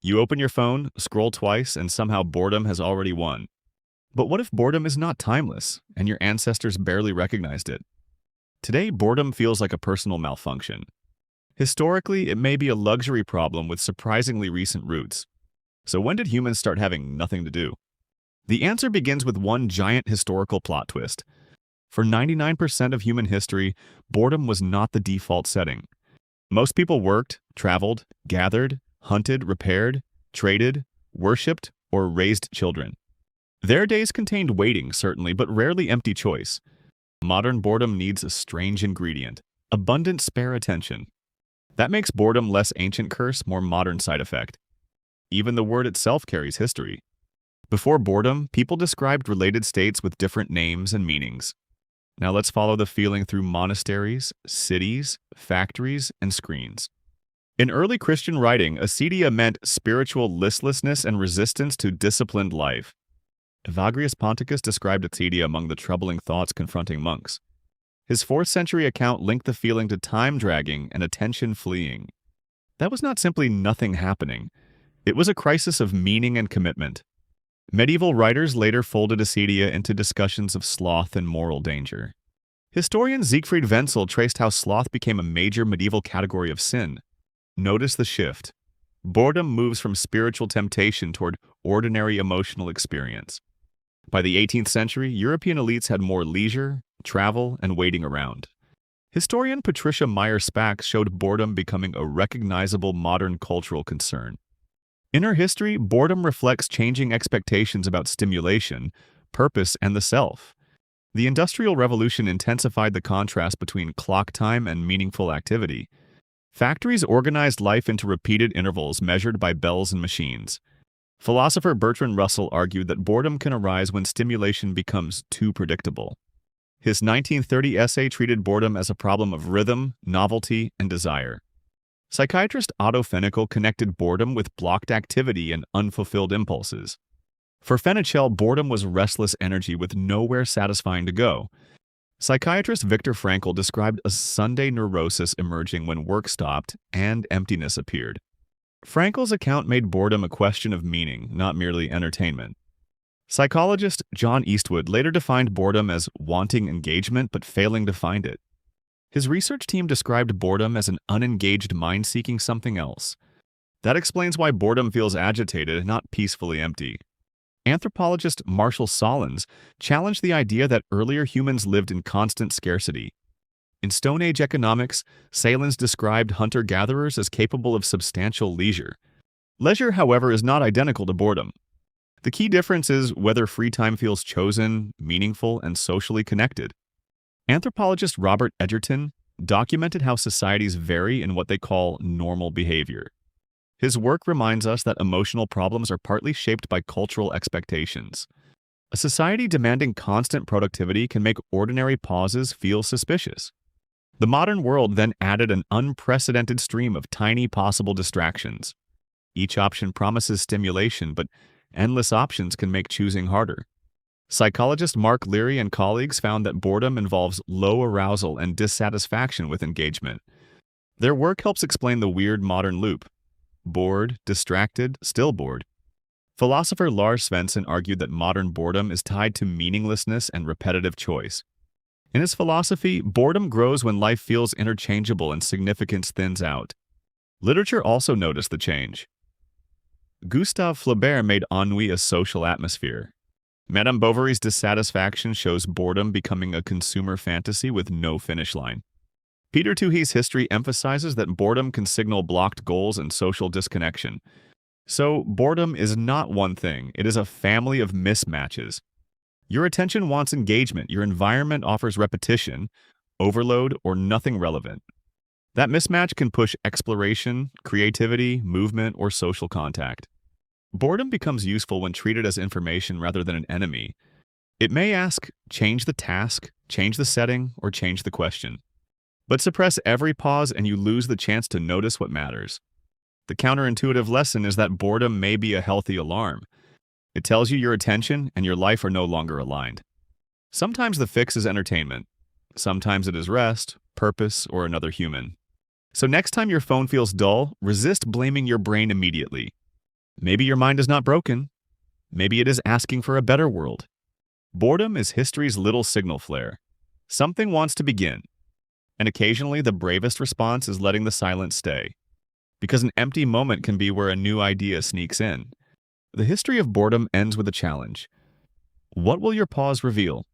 You open your phone, scroll twice, and somehow boredom has already won. But what if boredom is not timeless, and your ancestors barely recognized it? Today, boredom feels like a personal malfunction. Historically, it may be a luxury problem with surprisingly recent roots. So when did humans start having nothing to do? The answer begins with one giant historical plot twist. For 99% of human history, boredom was not the default setting. Most people worked, traveled, gathered, hunted, repaired, traded, worshipped, or raised children. Their days contained waiting, certainly, but rarely empty choice. Modern boredom needs a strange ingredient: abundant spare attention. That makes boredom less ancient curse, more modern side effect. Even the word itself carries history. Before boredom, people described related states with different names and meanings. Now let's follow the feeling through monasteries, cities, factories, and screens. In early Christian writing, acedia meant spiritual listlessness and resistance to disciplined life. Evagrius Ponticus described acedia among the troubling thoughts confronting monks. His 4th century account linked the feeling to time dragging and attention fleeing. That was not simply nothing happening. It was a crisis of meaning and commitment. Medieval writers later folded acedia into discussions of sloth and moral danger. Historian Siegfried Wenzel traced how sloth became a major medieval category of sin. Notice the shift. Boredom moves from spiritual temptation toward ordinary emotional experience. By the 18th century, European elites had more leisure, travel, and waiting around. Historian Patricia Meyer-Spach showed boredom becoming a recognizable modern cultural concern. In her history, boredom reflects changing expectations about stimulation, purpose, and the self. The Industrial Revolution intensified the contrast between clock time and meaningful activity. Factories organized life into repeated intervals measured by bells and machines. Philosopher Bertrand Russell argued that boredom can arise when stimulation becomes too predictable. His 1930 essay treated boredom as a problem of rhythm, novelty, and desire. Psychiatrist Otto Fenichel connected boredom with blocked activity and unfulfilled impulses. For Fenichel, boredom was restless energy with nowhere satisfying to go. Psychiatrist Viktor Frankl described a Sunday neurosis emerging when work stopped and emptiness appeared. Frankel's account made boredom a question of meaning, not merely entertainment. Psychologist John Eastwood later defined boredom as wanting engagement but failing to find it. His research team described boredom as an unengaged mind seeking something else. That explains why boredom feels agitated, not peacefully empty. Anthropologist Marshall Solins challenged the idea that earlier humans lived in constant scarcity. In Stone Age economics, Salins described hunter-gatherers as capable of substantial leisure. Leisure, however, is not identical to boredom. The key difference is whether free time feels chosen, meaningful, and socially connected. Anthropologist Robert Edgerton documented how societies vary in what they call normal behavior. His work reminds us that emotional problems are partly shaped by cultural expectations. A society demanding constant productivity can make ordinary pauses feel suspicious. The modern world then added an unprecedented stream of tiny possible distractions. Each option promises stimulation, but endless options can make choosing harder. Psychologist Mark Leary and colleagues found that boredom involves low arousal and dissatisfaction with engagement. Their work helps explain the weird modern loop: bored, distracted, still bored. Philosopher Lars Svensson argued that modern boredom is tied to meaninglessness and repetitive choice. In his philosophy, boredom grows when life feels interchangeable and significance thins out. Literature also noticed the change. Gustave Flaubert made ennui a social atmosphere. Madame Bovary's dissatisfaction shows boredom becoming a consumer fantasy with no finish line. Peter Toohey's history emphasizes that boredom can signal blocked goals and social disconnection. So, boredom is not one thing, it is a family of mismatches. Your attention wants engagement, your environment offers repetition, overload, or nothing relevant. That mismatch can push exploration, creativity, movement, or social contact. Boredom becomes useful when treated as information rather than an enemy. It may ask, change the task, change the setting, or change the question. But suppress every pause and you lose the chance to notice what matters. The counterintuitive lesson is that boredom may be a healthy alarm. It tells you your attention and your life are no longer aligned. Sometimes the fix is entertainment. Sometimes it is rest, purpose, or another human. So next time your phone feels dull, resist blaming your brain immediately. Maybe your mind is not broken. Maybe it is asking for a better world. Boredom is history's little signal flare. Something wants to begin. And occasionally, the bravest response is letting the silence stay. Because an empty moment can be where a new idea sneaks in. The history of boredom ends with a challenge. What will your pause reveal?